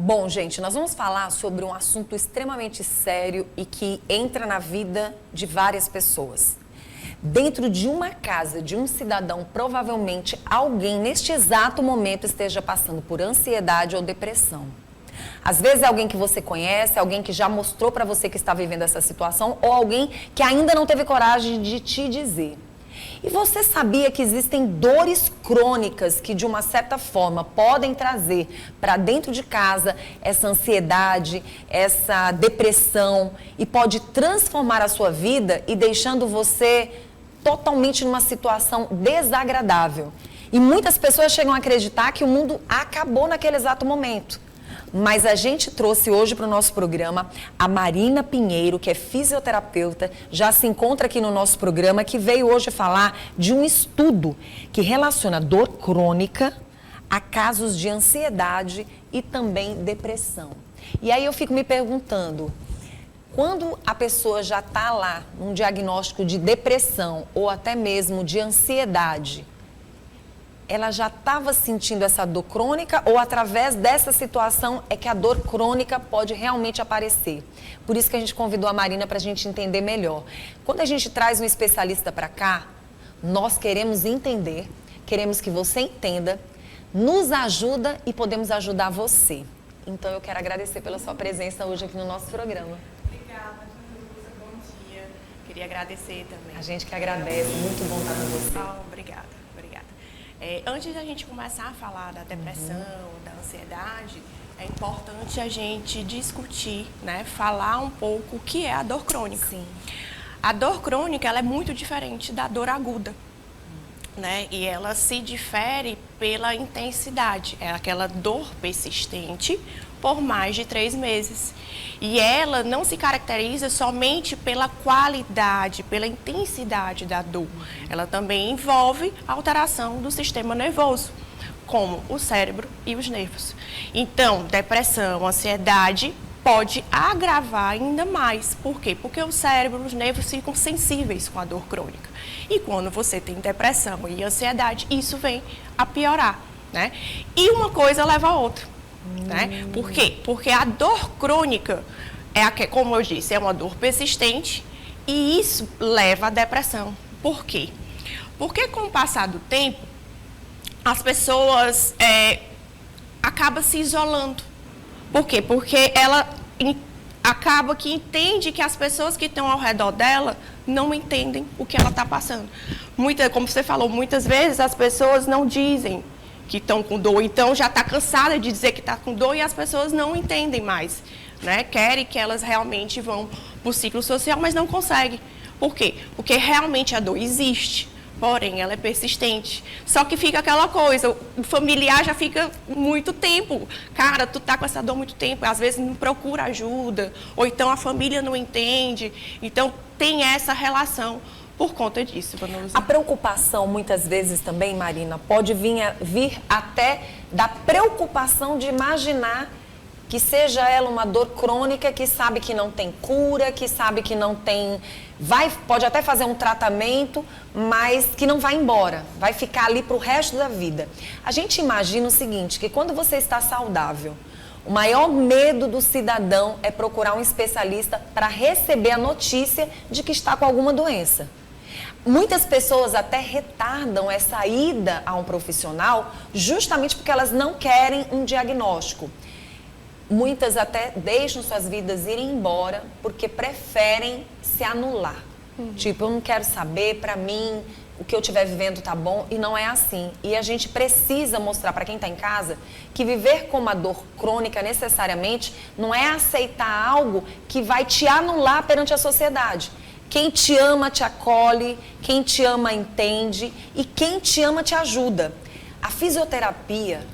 Bom, gente, nós vamos falar sobre um assunto extremamente sério e que entra na vida de várias pessoas. Dentro de uma casa de um cidadão, provavelmente alguém neste exato momento esteja passando por ansiedade ou depressão. Às vezes é alguém que você conhece, alguém que já mostrou para você que está vivendo essa situação ou alguém que ainda não teve coragem de te dizer. E você sabia que existem dores crônicas que, de uma certa forma, podem trazer para dentro de casa essa ansiedade, essa depressão e pode transformar a sua vida e deixando você totalmente numa situação desagradável. E muitas pessoas chegam a acreditar que o mundo acabou naquele exato momento. Mas a gente trouxe hoje para o nosso programa a Marina Pinheiro, que é fisioterapeuta, já se encontra aqui no nosso programa, que veio hoje falar de um estudo que relaciona dor crônica a casos de ansiedade e também depressão. E aí eu fico me perguntando, quando a pessoa já está lá num diagnóstico de depressão ou até mesmo de ansiedade, ela já estava sentindo essa dor crônica ou através dessa situação é que a dor crônica pode realmente aparecer? Por isso que a gente convidou a Marina para a gente entender melhor. Quando a gente traz um especialista para cá, nós queremos entender, queremos que você entenda, nos ajuda e podemos ajudar você. Então eu quero agradecer pela sua presença hoje aqui no nosso programa. Obrigada, Jerusa, bom dia. Queria agradecer também. A gente que agradece, muito bom estar com você. Obrigada. Antes da gente começar a falar da depressão, da ansiedade, é importante a gente discutir, né, falar um pouco o que é a dor crônica. Sim. A dor crônica, ela é muito diferente da dor aguda, né? E ela se difere pela intensidade. É aquela dor persistente por mais de 3 meses. E ela não se caracteriza somente pela qualidade, pela intensidade da dor. Ela também envolve alteração do sistema nervoso, como o cérebro e os nervos. Então, depressão, ansiedade pode agravar ainda mais. Por quê? Porque o cérebro e os nervos ficam sensíveis com a dor crônica. E quando você tem depressão e ansiedade, isso vem a piorar, né? E uma coisa leva a outra. Né? Por quê? Porque a dor crônica, como eu disse, é uma dor persistente e isso leva à depressão. Por quê? Porque com o passar do tempo, as pessoas acabam se isolando. Por quê? Porque ela acaba que entende que as pessoas que estão ao redor dela não entendem o que ela está passando. Como você falou, muitas vezes as pessoas não dizem que estão com dor, então já está cansada de dizer que está com dor e as pessoas não entendem mais, né? Querem que elas realmente vão para o ciclo social, mas não conseguem. Por quê? Porque realmente a dor existe, porém ela é persistente. Só que fica aquela coisa, o familiar já fica muito tempo. Cara, tu tá com essa dor muito tempo, às vezes não procura ajuda, ou então a família não entende. Então tem essa relação. Por conta disso, Vanusa. A preocupação, muitas vezes também, Marina, pode vir até da preocupação de imaginar que seja ela uma dor crônica, que sabe que não tem cura, que sabe que não tem... pode até fazer um tratamento, mas que não vai embora, vai ficar ali para o resto da vida. A gente imagina o seguinte, que quando você está saudável, o maior medo do cidadão é procurar um especialista para receber a notícia de que está com alguma doença. Muitas pessoas até retardam essa ida a um profissional justamente porque elas não querem um diagnóstico. Muitas até deixam suas vidas irem embora porque preferem se anular. Tipo, eu não quero saber, para mim, o que eu estiver vivendo tá bom, e não é assim. E a gente precisa mostrar para quem está em casa que viver com uma dor crônica necessariamente não é aceitar algo que vai te anular perante a sociedade. Quem te ama te acolhe, quem te ama entende e quem te ama te ajuda. A fisioterapia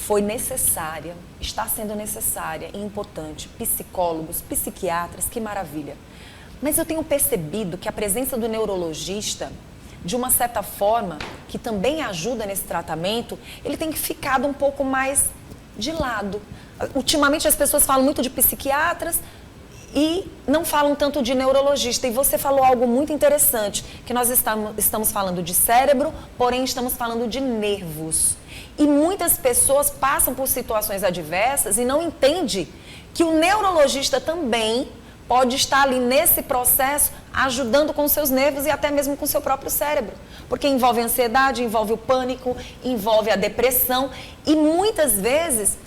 foi necessária, está sendo necessária e importante. Psicólogos, psiquiatras, que maravilha. Mas eu tenho percebido que a presença do neurologista, de uma certa forma, que também ajuda nesse tratamento, ele tem ficado um pouco mais de lado. Ultimamente as pessoas falam muito de psiquiatras e não falam tanto de neurologista. E você falou algo muito interessante, que nós estamos falando de cérebro, porém estamos falando de nervos. E muitas pessoas passam por situações adversas e não entendem que o neurologista também pode estar ali nesse processo ajudando com seus nervos e até mesmo com seu próprio cérebro. Porque envolve a ansiedade, envolve o pânico, envolve a depressão e muitas vezes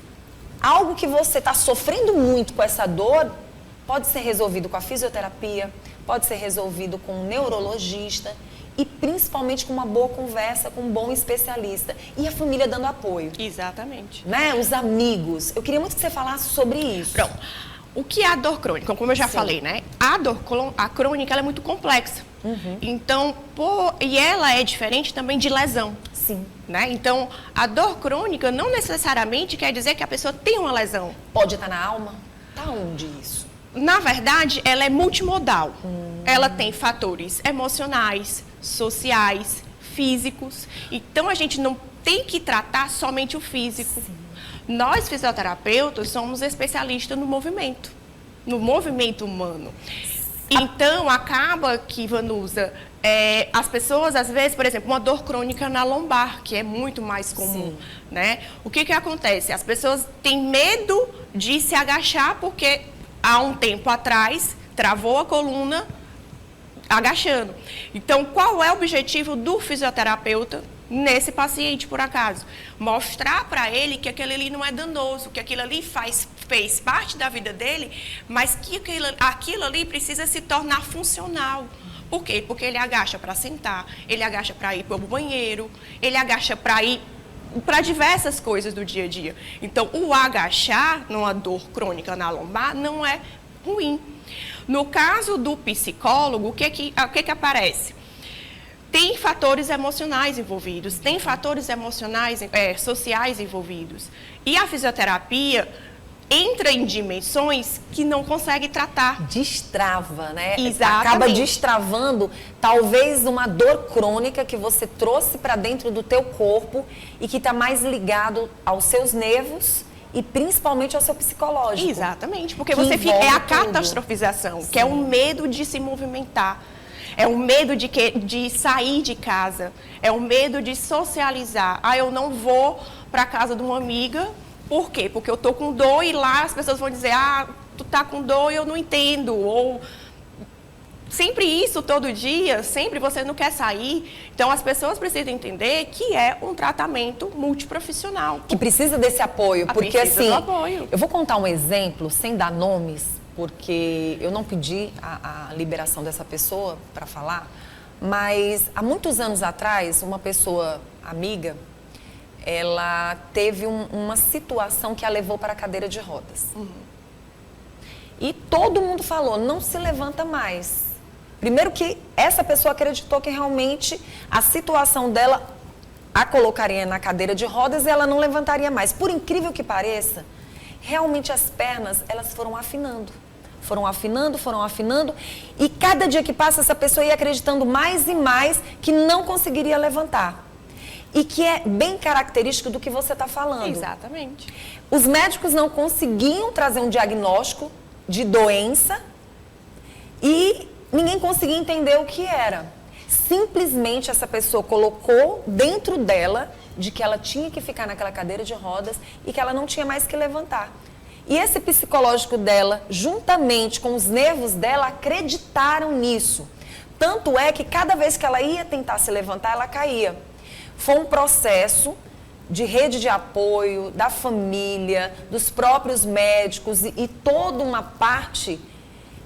algo que você está sofrendo muito com essa dor pode ser resolvido com a fisioterapia, pode ser resolvido com um neurologista e principalmente com uma boa conversa com um bom especialista e a família dando apoio. Exatamente. Né? Os amigos. Eu queria muito que você falasse sobre isso. Pronto. O que é a dor crônica? Como eu já falei, né? A crônica ela é muito complexa. Então, e ela é diferente também de lesão. Sim. Né? Então, a dor crônica não necessariamente quer dizer que a pessoa tem uma lesão. Pode estar na alma? Tá onde isso? Na verdade, ela é multimodal. Ela tem fatores emocionais, sociais, físicos. Então, a gente não tem que tratar somente o físico. Sim. Nós, fisioterapeutas, somos especialistas no movimento humano. Então, acaba que, Vanusa, as pessoas, às vezes, por exemplo, uma dor crônica na lombar, que é muito mais comum, né? O que acontece? As pessoas têm medo de se agachar porque, há um tempo atrás, travou a coluna agachando. Então, qual é o objetivo do fisioterapeuta nesse paciente, por acaso? Mostrar para ele que aquilo ali não é danoso, que aquilo ali fez parte da vida dele, mas que aquilo ali precisa se tornar funcional. Por quê? Porque ele agacha para sentar, ele agacha para ir para o banheiro, ele agacha para ir para diversas coisas do dia a dia. Então, o agachar numa dor crônica na lombar não é ruim. No caso do psicólogo, o que aparece? Tem fatores emocionais envolvidos, tem fatores emocionais, sociais envolvidos. E a fisioterapia entra em dimensões que não consegue tratar. Destrava, né? Exatamente. Acaba destravando talvez uma dor crônica que você trouxe para dentro do teu corpo e que está mais ligado aos seus nervos e principalmente ao seu psicológico. Exatamente, porque você fica, é a catastrofização, que é o medo de se movimentar. É o medo de sair de casa, é o medo de socializar. Eu não vou para a casa de uma amiga, por quê? Porque eu estou com dor e lá as pessoas vão dizer, tu tá com dor e eu não entendo. Ou sempre isso, todo dia, sempre você não quer sair. Então, as pessoas precisam entender que é um tratamento multiprofissional. Que precisa desse apoio, porque assim, apoio. Eu vou contar um exemplo, sem dar nomes, porque eu não pedi a liberação dessa pessoa para falar, mas há muitos anos atrás, uma pessoa amiga, ela teve uma situação que a levou para a cadeira de rodas. E todo mundo falou, não se levanta mais. Primeiro que essa pessoa acreditou que realmente a situação dela a colocaria na cadeira de rodas e ela não levantaria mais. Por incrível que pareça, realmente as pernas, elas foram afinando. Foram afinando, e cada dia que passa essa pessoa ia acreditando mais e mais que não conseguiria levantar. E que é bem característico do que você está falando. Exatamente. Os médicos não conseguiam trazer um diagnóstico de doença e ninguém conseguia entender o que era. Simplesmente essa pessoa colocou dentro dela de que ela tinha que ficar naquela cadeira de rodas e que ela não tinha mais que levantar. E esse psicológico dela, juntamente com os nervos dela, acreditaram nisso. Tanto é que cada vez que ela ia tentar se levantar, ela caía. Foi um processo de rede de apoio, da família, dos próprios médicos e toda uma parte,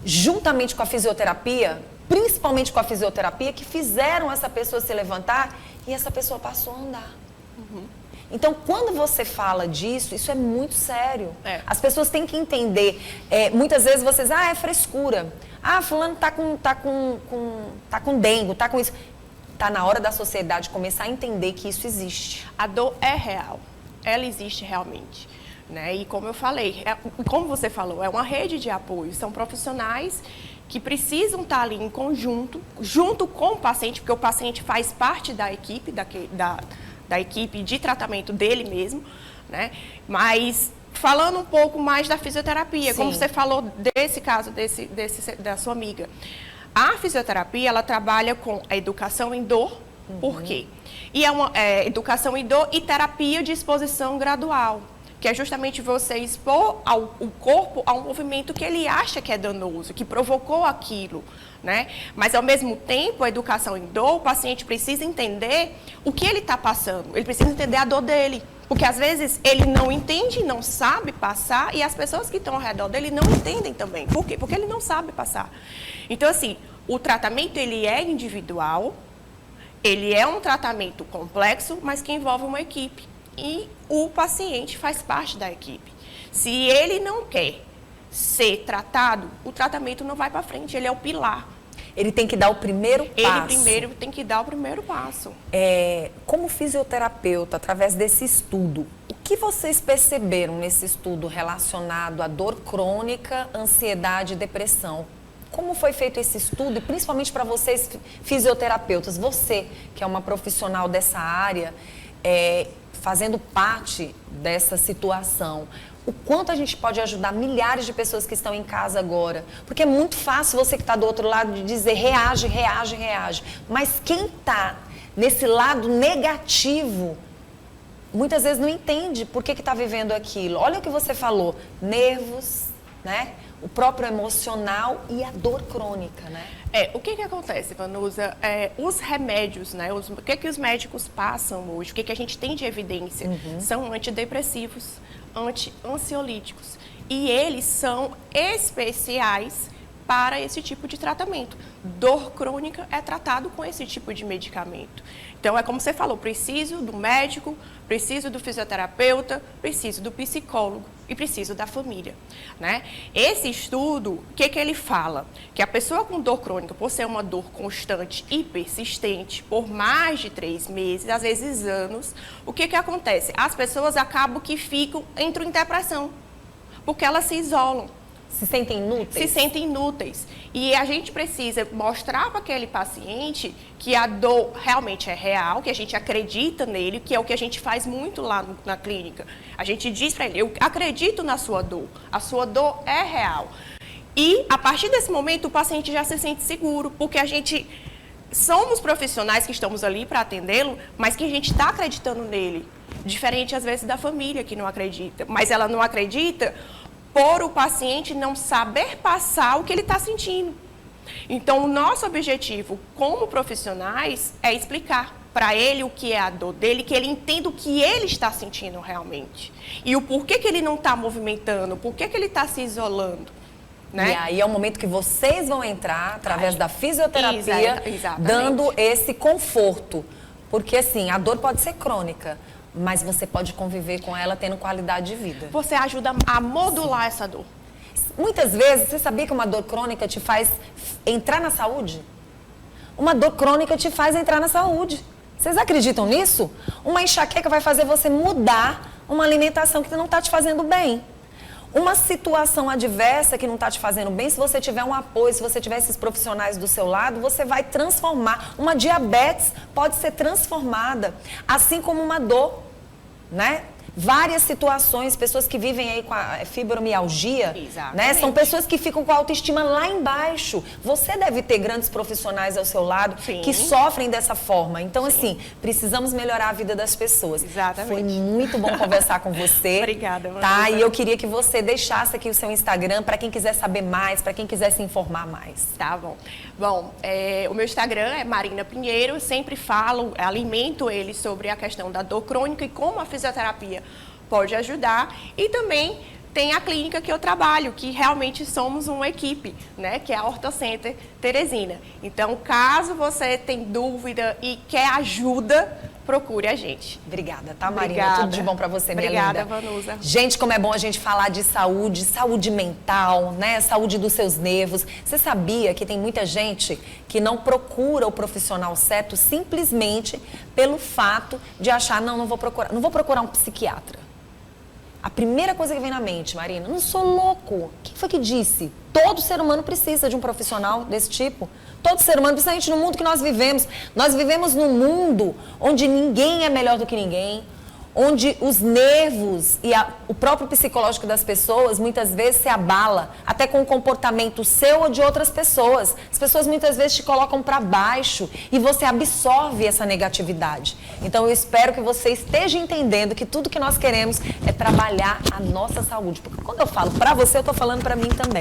juntamente com a fisioterapia, principalmente com a fisioterapia, que fizeram essa pessoa se levantar e essa pessoa passou a andar. Então, quando você fala disso, isso é muito sério. As pessoas têm que entender. Muitas vezes vocês, é frescura. Fulano tá com dengue, tá com isso. Tá na hora da sociedade começar a entender que isso existe. A dor é real. Ela existe realmente. Né? E como eu falei, como você falou, é uma rede de apoio. São profissionais que precisam estar ali em conjunto, junto com o paciente, porque o paciente faz parte da equipe, da equipe de tratamento dele mesmo, né? Mas falando um pouco mais da fisioterapia, como você falou desse caso, da sua amiga. A fisioterapia, ela trabalha com a educação em dor, Por quê? E é uma educação em dor e terapia de exposição gradual, que é justamente você expor o corpo a um movimento que ele acha que é danoso, que provocou aquilo, né? Mas, ao mesmo tempo, a educação em dor, o paciente precisa entender o que ele está passando, ele precisa entender a dor dele. Porque, às vezes, ele não entende, não sabe passar, e as pessoas que estão ao redor dele não entendem também. Por quê? Porque ele não sabe passar. Então, assim, o tratamento, ele é individual, ele é um tratamento complexo, mas que envolve uma equipe. E o paciente faz parte da equipe. Se ele não quer ser tratado, o tratamento não vai para frente, ele é o pilar. Ele tem que dar o primeiro passo. Ele primeiro tem que dar o primeiro passo. Como fisioterapeuta, através desse estudo, o que vocês perceberam nesse estudo relacionado à dor crônica, ansiedade e depressão? Como foi feito esse estudo e principalmente para vocês fisioterapeutas, você que é uma profissional dessa área, fazendo parte dessa situação, o quanto a gente pode ajudar milhares de pessoas que estão em casa agora? Porque é muito fácil você que está do outro lado de dizer reage, reage, reage. Mas quem está nesse lado negativo, muitas vezes não entende por que está vivendo aquilo. Olha o que você falou, nervos, né? O próprio emocional e a dor crônica, né? O que acontece, Vanusa? Os remédios, né? O que os médicos passam hoje, o que a gente tem de evidência, são antidepressivos, ansiolíticos. E eles são especiais para esse tipo de tratamento. Dor crônica é tratado com esse tipo de medicamento. Então, é como você falou, preciso do médico, preciso do fisioterapeuta, preciso do psicólogo e preciso da família, né? Esse estudo, o que ele fala? Que a pessoa com dor crônica, por ser uma dor constante e persistente, por mais de 3 meses, às vezes anos, o que acontece? As pessoas acabam que entram em depressão, porque elas se isolam. Se sentem inúteis? Se sentem inúteis. E a gente precisa mostrar para aquele paciente que a dor realmente é real, que a gente acredita nele, que é o que a gente faz muito lá na clínica. A gente diz para ele, eu acredito na sua dor, a sua dor é real. E, a partir desse momento, o paciente já se sente seguro, porque a gente somos profissionais que estamos ali para atendê-lo, mas que a gente está acreditando nele. Diferente, às vezes, da família que não acredita. Mas ela não acredita por o paciente não saber passar o que ele está sentindo. Então, o nosso objetivo como profissionais é explicar para ele o que é a dor dele, que ele entenda o que ele está sentindo realmente. E o porquê que ele não está movimentando, porquê que ele está se isolando. Né? E aí é o momento que vocês vão entrar, através da fisioterapia, dando esse conforto. Porque, assim, a dor pode ser crônica, mas você pode conviver com ela tendo qualidade de vida. Você ajuda a modular essa dor. Muitas vezes, você sabia que uma dor crônica te faz entrar na saúde? Uma dor crônica te faz entrar na saúde. Vocês acreditam nisso? Uma enxaqueca vai fazer você mudar uma alimentação que não está te fazendo bem. Uma situação adversa que não está te fazendo bem, se você tiver um apoio, se você tiver esses profissionais do seu lado, você vai transformar. Uma diabetes pode ser transformada, assim como uma dor, né? Várias situações, pessoas que vivem aí com a fibromialgia, né? São pessoas que ficam com a autoestima lá embaixo. Você deve ter grandes profissionais ao seu lado que sofrem dessa forma. Então, assim, precisamos melhorar a vida das pessoas. Exatamente. Foi muito bom conversar com você. Obrigada, Vanessa. Tá? E eu queria que você deixasse aqui o seu Instagram para quem quiser saber mais, para quem quiser se informar mais. Tá bom. Bom, o meu Instagram é Marina Pinheiro. Eu sempre falo, alimento ele sobre a questão da dor crônica e como a fisioterapia pode ajudar. E também tem a clínica que eu trabalho, que realmente somos uma equipe, né? Que é a Ortocenter Teresina. Então, caso você tenha dúvida e quer ajuda, procure a gente. Obrigada, tá, Marina? Tudo de bom pra você, minha linda. Obrigada, Vanusa. Gente, como é bom a gente falar de saúde, saúde mental, né? Saúde dos seus nervos. Você sabia que tem muita gente que não procura o profissional certo simplesmente pelo fato de achar, não vou procurar um psiquiatra. A primeira coisa que vem na mente, Marina, não sou louco. Quem foi que disse? Todo ser humano precisa de um profissional desse tipo. Todo ser humano, principalmente no mundo que nós vivemos. Nós vivemos num mundo onde ninguém é melhor do que ninguém. onde os nervos e o próprio psicológico das pessoas muitas vezes se abala, até com o comportamento seu ou de outras pessoas. As pessoas muitas vezes te colocam para baixo e você absorve essa negatividade. Então eu espero que você esteja entendendo que tudo que nós queremos é trabalhar a nossa saúde. Porque quando eu falo para você, eu estou falando para mim também.